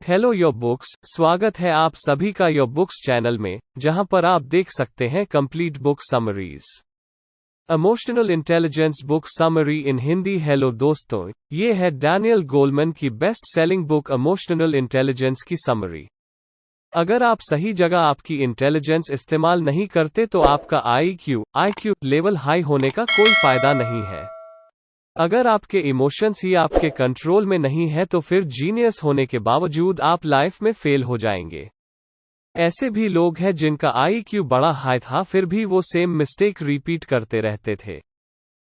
Hello your books, स्वागत है आप सभी का योर बुक्स चैनल में, जहां पर आप देख सकते हैं complete book summaries. Emotional intelligence book summary इन हिंदी। हेलो दोस्तों, ये है डैनियल गोलमैन की best selling book emotional intelligence की समरी। अगर आप सही जगह आपकी इंटेलिजेंस इस्तेमाल नहीं करते तो आपका IQ लेवल हाई होने का कोई फायदा नहीं है। अगर आपके इमोशंस ही आपके कंट्रोल में नहीं है तो फिर जीनियस होने के बावजूद आप लाइफ में फेल हो जाएंगे। ऐसे भी लोग हैं जिनका IQ बड़ा हाई था फिर भी वो सेम मिस्टेक रिपीट करते रहते थे।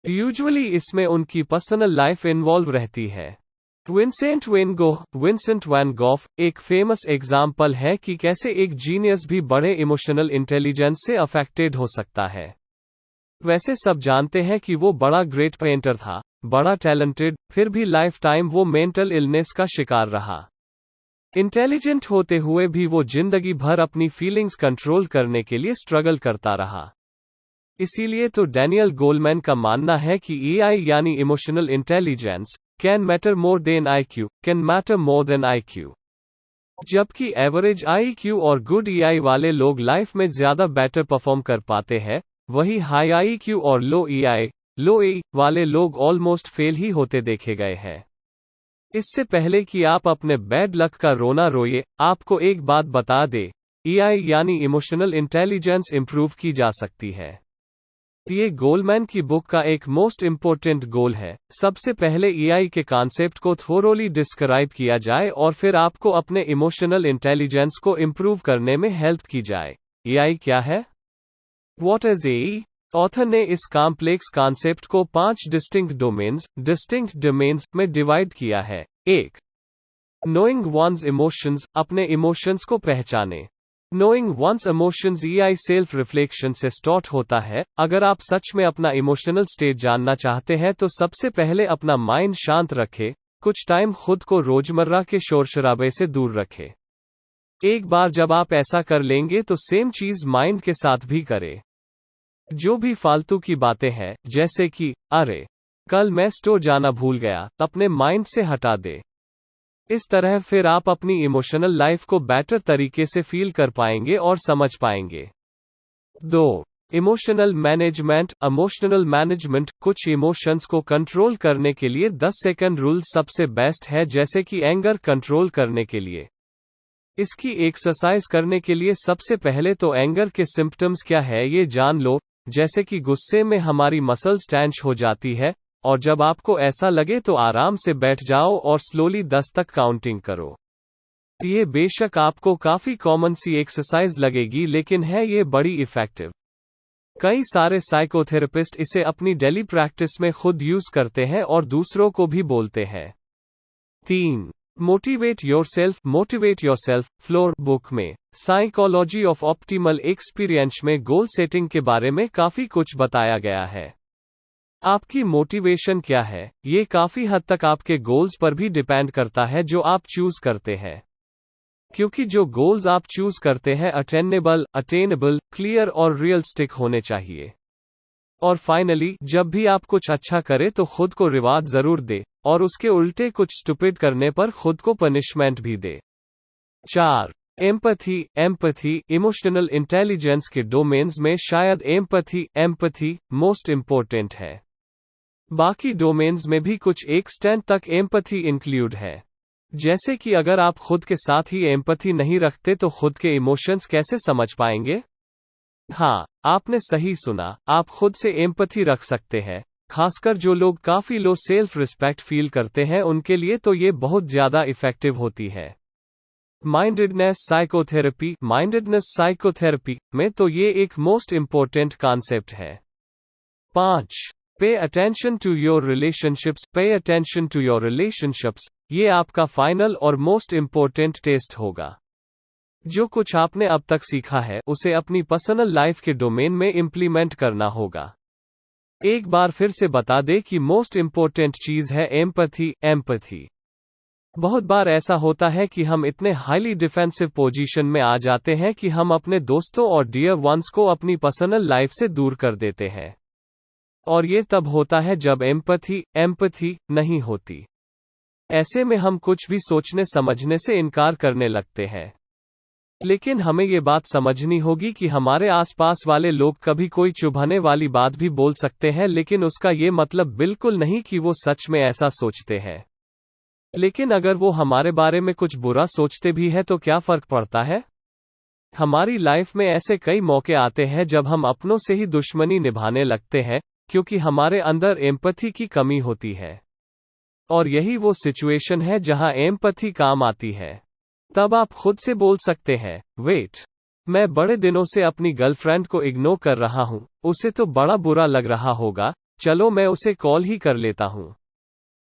यूजुअली इसमें उनकी पर्सनल लाइफ इन्वॉल्व रहती है। विंसेंट वैन गॉफ एक फेमस एग्जाम्पल है कि कैसे एक जीनियस भी बड़े इमोशनल इंटेलिजेंस से अफेक्टेड हो सकता है। वैसे सब जानते हैं कि वो बड़ा ग्रेट पेंटर था, बड़ा टैलेंटेड, फिर भी लाइफ टाइम वो मेंटल इलनेस का शिकार रहा। इंटेलिजेंट होते हुए भी वो जिंदगी भर अपनी फीलिंग्स कंट्रोल करने के लिए स्ट्रगल करता रहा। इसीलिए तो डैनियल गोलमैन का मानना है कि EI यानी emotional intelligence can matter more than IQ। जबकि एवरेज IQ और गुड EI वाले लोग लाइफ में ज्यादा बेटर परफॉर्म कर पाते हैं, वही हाई IQ और लो EI वाले लोग ऑलमोस्ट फेल ही होते देखे गए हैं। इससे पहले कि आप अपने बैड लक का रोना रोइए, आपको एक बात बता दे, EI यानी इमोशनल इंटेलिजेंस इंप्रूव की जा सकती है। ये गोलमैन की बुक का एक मोस्ट इंपोर्टेंट गोल है। सबसे पहले EI के कॉन्सेप्ट को थोरोली डिस्क्राइब किया जाए और फिर आपको अपने इमोशनल इंटेलिजेंस को इंप्रूव करने में हेल्प की जाए। EI क्या है? What is AE? ऑथर ने इस कॉम्प्लेक्स कॉन्सेप्ट को 5 डिस्टिंक्ट डोमेन्स में डिवाइड किया है। 1. नोइंग वन्स इमोशंस, अपने इमोशंस को पहचाने। Knowing one's emotions EI self reflection से स्टार्ट होता है। अगर आप सच में अपना इमोशनल स्टेट जानना चाहते हैं तो सबसे पहले अपना माइंड शांत रखें, कुछ टाइम खुद को रोजमर्रा के शोर-शराबे से दूर रखें। एक बार जब आप ऐसा कर लेंगे तो सेम चीज माइंड के साथ भी करें। जो भी फालतू की बातें हैं, जैसे कि अरे कल मैं स्टोर जाना भूल गया, अपने माइंड से हटा दे। इस तरह फिर आप अपनी इमोशनल लाइफ को बेटर तरीके से फील कर पाएंगे और समझ पाएंगे। 2. इमोशनल मैनेजमेंट कुछ इमोशंस को कंट्रोल करने के लिए 10 सेकंड रूल सबसे बेस्ट है, जैसे कि एंगर कंट्रोल करने के लिए। इसकी एक्सरसाइज करने के लिए सबसे पहले तो एंगर के सिम्पटम्स क्या है ये जान लो, जैसे कि गुस्से में हमारी मसल्स टेंस हो जाती है, और जब आपको ऐसा लगे तो आराम से बैठ जाओ और स्लोली 10 तक काउंटिंग करो। ये बेशक आपको काफी कॉमन सी एक्सरसाइज लगेगी, लेकिन है ये बड़ी इफेक्टिव। कई सारे साइकोथेरेपिस्ट इसे अपनी डेली प्रैक्टिस में खुद यूज करते हैं और दूसरों को भी बोलते हैं। 3. मोटिवेट योरसेल्फ फ्लोर बुक में साइकोलॉजी ऑफ ऑप्टिमल एक्सपीरियंस में गोल सेटिंग के बारे में काफी कुछ बताया गया है। आपकी मोटिवेशन क्या है, ये काफी हद तक आपके गोल्स पर भी डिपेंड करता है जो आप चूज करते हैं। क्योंकि जो गोल्स आप चूज करते हैं अटेनेबल, क्लियर और रियलिस्टिक होने चाहिए। और फाइनली, जब भी आप कुछ अच्छा करे तो खुद को रिवार्ड जरूर दे, और उसके उल्टे कुछ स्टूपिड करने पर खुद को पनिशमेंट भी दे। 4. एम्पैथी इमोशनल इंटेलिजेंस के डोमेन्स में शायद एम्पैथी मोस्ट इंपोर्टेंट है। बाकी डोमेन्स में भी कुछ एक्सटेंट तक एम्पैथी इंक्लूड है। जैसे कि अगर आप खुद के साथ ही एम्पैथी नहीं रखते तो खुद के इमोशंस कैसे समझ पाएंगे? हाँ, आपने सही सुना, आप खुद से एम्पैथी रख सकते हैं। खासकर जो लोग काफी लो सेल्फ रिस्पेक्ट फील करते हैं उनके लिए तो ये बहुत ज्यादा इफेक्टिव होती है। माइंडेडनेस साइकोथेरेपी में तो ये एक मोस्ट इंपोर्टेंट कॉन्सेप्ट है। 5. Pay attention to your relationships ये आपका फाइनल और मोस्ट इंपोर्टेंट टेस्ट होगा। जो कुछ आपने अब तक सीखा है उसे अपनी पर्सनल लाइफ के डोमेन में इम्प्लीमेंट करना होगा। एक बार फिर से बता दे कि मोस्ट इंपोर्टेंट चीज है एम्पैथी। बहुत बार ऐसा होता है कि हम इतने हाईली डिफेंसिव पोजीशन में आ जाते हैं कि हम अपने दोस्तों और डियर वंस को अपनी पर्सनल लाइफ से दूर कर देते हैं। और ये तब होता है जब एम्पैथी नहीं होती। ऐसे में हम कुछ भी सोचने समझने से इनकार करने लगते हैं। लेकिन हमें ये बात समझनी होगी कि हमारे आसपास वाले लोग कभी कोई चुभने वाली बात भी बोल सकते हैं, लेकिन उसका ये मतलब बिल्कुल नहीं कि वो सच में ऐसा सोचते हैं। लेकिन अगर वो हमारे बारे में कुछ बुरा सोचते भी है तो क्या फर्क पड़ता है? हमारी लाइफ में ऐसे कई मौके आते हैं जब हम अपनों से ही दुश्मनी निभाने लगते हैं, क्योंकि हमारे अंदर एम्पैथी की कमी होती है। और यही वो सिचुएशन है जहां एम्पैथी काम आती है। तब आप खुद से बोल सकते हैं, वेट, मैं बड़े दिनों से अपनी गर्लफ्रेंड को इग्नोर कर रहा हूं, उसे तो बड़ा बुरा लग रहा होगा, चलो मैं उसे कॉल ही कर लेता हूं।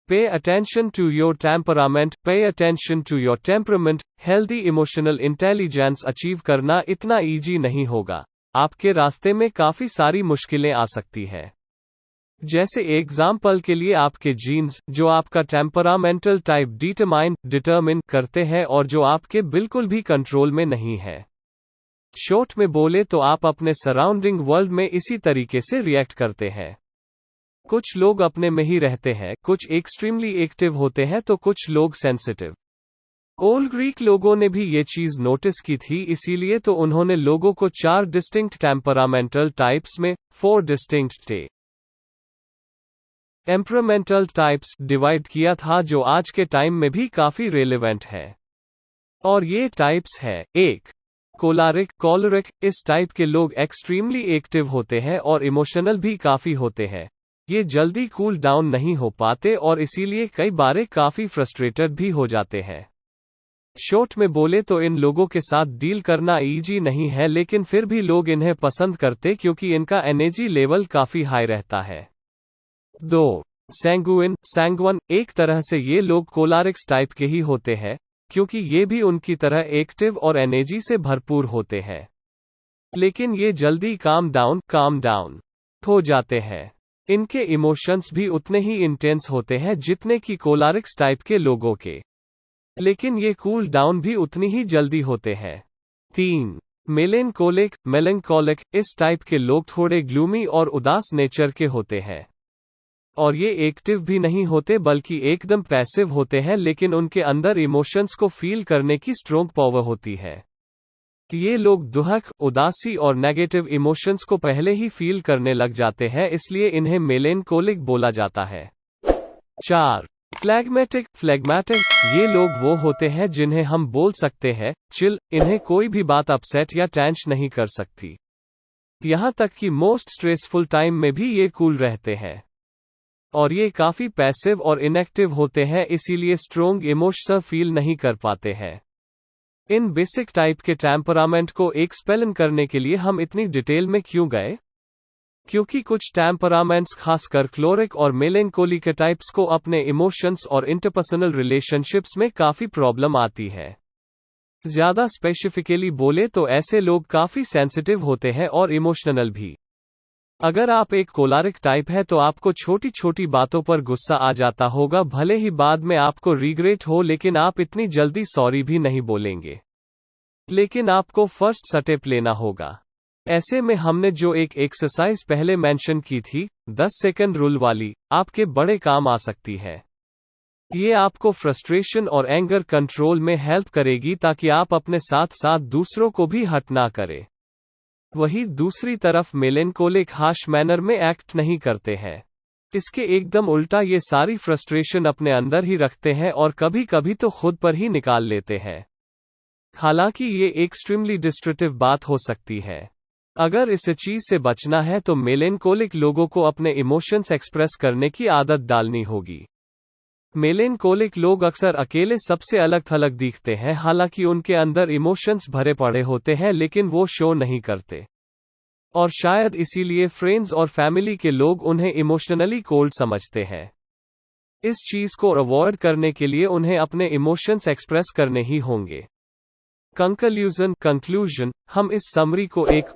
Pay attention to your temperament, pay attention to your temperament, healthy emotional intelligence achieve करना इतना ईजी नहीं होगा। आपके रास्ते में काफी सारी मुश्किलें आ सकती है। जैसे एग्जाम्पल के लिए आपके जीन्स, जो आपका टेम्परामेंटल टाइप डिटरमाइन करते हैं और जो आपके बिल्कुल भी कंट्रोल में नहीं है। शॉर्ट में बोले तो आप अपने सराउंडिंग वर्ल्ड में इसी तरीके से रिएक्ट करते हैं। कुछ लोग अपने में ही रहते हैं, कुछ एक्सट्रीमली एक्टिव होते हैं तो कुछ लोग सेंसिटिव। ओल्ड ग्रीक लोगों ने भी ये चीज नोटिस की थी, इसीलिए तो उन्होंने लोगों को 4 डिस्टिंक्ट टेम्परामेंटल टाइप्स में 4 डिस्टिंक्ट टेम्परामेंटल टाइप्स डिवाइड किया था, जो आज के टाइम में भी काफी रेलेवेंट है। और ये टाइप्स है, 1. कोलरिक। इस टाइप के लोग एक्सट्रीमली एक्टिव होते हैं और इमोशनल भी काफी होते हैं। ये जल्दी कूल डाउन नहीं हो पाते और इसीलिए कई बारे काफी फ्रस्ट्रेटेड भी हो जाते हैं। शॉर्ट में बोले तो इन लोगों के साथ डील करना इजी नहीं है, लेकिन फिर भी लोग इन्हें पसंद करते क्योंकि इनका एनर्जी लेवल काफी हाई रहता है। 2. सैंगुइन। एक तरह से ये लोग कोलारिक्स टाइप के ही होते हैं, क्योंकि ये भी उनकी तरह एक्टिव और एनर्जी से भरपूर होते हैं। लेकिन ये जल्दी काम डाउन हो जाते हैं। इनके इमोशंस भी उतने ही इंटेंस होते हैं जितने कि कोलारिक्स टाइप के लोगों के, लेकिन ये कूल डाउन भी उतनी ही जल्दी होते हैं। 3. मेलेंकोलिक। इस टाइप के लोग थोड़े ग्लूमी और उदास नेचर के होते हैं। और ये एक्टिव भी नहीं होते बल्कि एकदम पैसिव होते हैं, लेकिन उनके अंदर इमोशंस को फील करने की स्ट्रॉन्ग पावर होती है। ये लोग दुख, उदासी और नेगेटिव इमोशंस को पहले ही फील करने लग जाते हैं, इसलिए इन्हें मेलेंकोलिक बोला जाता है। 4. फ्लेगमैटिक। ये लोग वो होते हैं जिन्हें हम बोल सकते हैं चिल, इन्हें कोई भी बात अपसेट या टेंश नहीं कर सकती। यहाँ तक कि मोस्ट स्ट्रेसफुल टाइम में भी ये कूल रहते हैं। और ये काफी पैसिव और इनएक्टिव होते हैं, इसीलिए स्ट्रोंग इमोशन फील नहीं कर पाते हैं। इन बेसिक टाइप के टेम्परामेंट को एक्सप्लेन करने के लिए हम इतनी डिटेल में क्यों गए? क्योंकि कुछ टेम्परामेंट्स, खासकर क्लोरिक और मेलेंकोली के टाइप्स को अपने इमोशंस और इंटरपर्सनल रिलेशनशिप्स में काफी प्रॉब्लम आती है। ज्यादा स्पेसिफिकली बोले तो ऐसे लोग काफी सेंसिटिव होते हैं और इमोशनल भी। अगर आप एक कोलारिक टाइप है तो आपको छोटी छोटी बातों पर गुस्सा आ जाता होगा, भले ही बाद में आपको रिग्रेट हो, लेकिन आप इतनी जल्दी सॉरी भी नहीं बोलेंगे। लेकिन आपको फर्स्ट स्टेप लेना होगा। ऐसे में हमने जो एक एक्सरसाइज पहले मेंशन की थी, 10 सेकंड रूल वाली, आपके बड़े काम आ सकती है। ये आपको फ्रस्ट्रेशन और एंगर कंट्रोल में हेल्प करेगी ताकि आप अपने साथ साथ दूसरों को भी हर्ट ना करें। वही दूसरी तरफ मेलेंकोलिक हार्श मैनर में एक्ट नहीं करते हैं। इसके एकदम उल्टा ये सारी फ्रस्ट्रेशन अपने अंदर ही रखते हैं और कभी कभी तो खुद पर ही निकाल लेते हैं। हालांकि ये एक्सट्रीमली डिस्ट्रक्टिव बात हो सकती है। अगर इस चीज से बचना है तो मेलेंकोलिक लोगों को अपने इमोशंस एक्सप्रेस करने की आदत डालनी होगी। मेलेंकोलिक लोग अक्सर अकेले सबसे अलग थलग दिखते हैं, हालांकि उनके अंदर इमोशंस भरे पड़े होते हैं, लेकिन वो शो नहीं करते। और शायद इसीलिए फ्रेंड्स और फैमिली के लोग उन्हें इमोशनली कोल्ड समझते हैं। इस चीज को अवॉइड करने के लिए उन्हें अपने इमोशंस एक्सप्रेस करने ही होंगे। कंक्लूजन, हम इस समरी को एक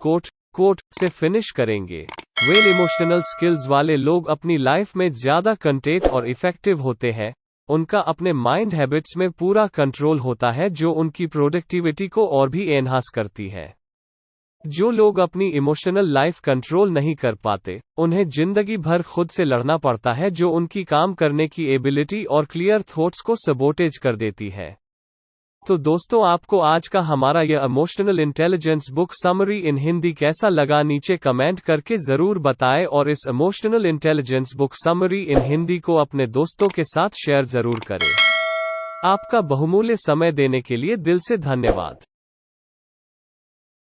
कोट से फिनिश करेंगे। वेल इमोशनल स्किल्स वाले लोग अपनी लाइफ में ज्यादा कंटेंट और इफेक्टिव होते हैं। उनका अपने माइंड हैबिट्स में पूरा कंट्रोल होता है, जो उनकी प्रोडक्टिविटी को और भी एनहांस करती है। जो लोग अपनी इमोशनल लाइफ कंट्रोल नहीं कर पाते, उन्हें जिंदगी भर खुद से लड़ना पड़ता है, जो उनकी काम करने की एबिलिटी और क्लियर थॉट्स को सबोटेज कर देती है। तो दोस्तों, आपको आज का हमारा यह इमोशनल इंटेलिजेंस बुक समरी इन हिंदी कैसा लगा, नीचे कमेंट करके जरूर बताएं और इस इमोशनल इंटेलिजेंस बुक समरी इन हिंदी को अपने दोस्तों के साथ शेयर जरूर करें। आपका बहुमूल्य समय देने के लिए दिल से धन्यवाद।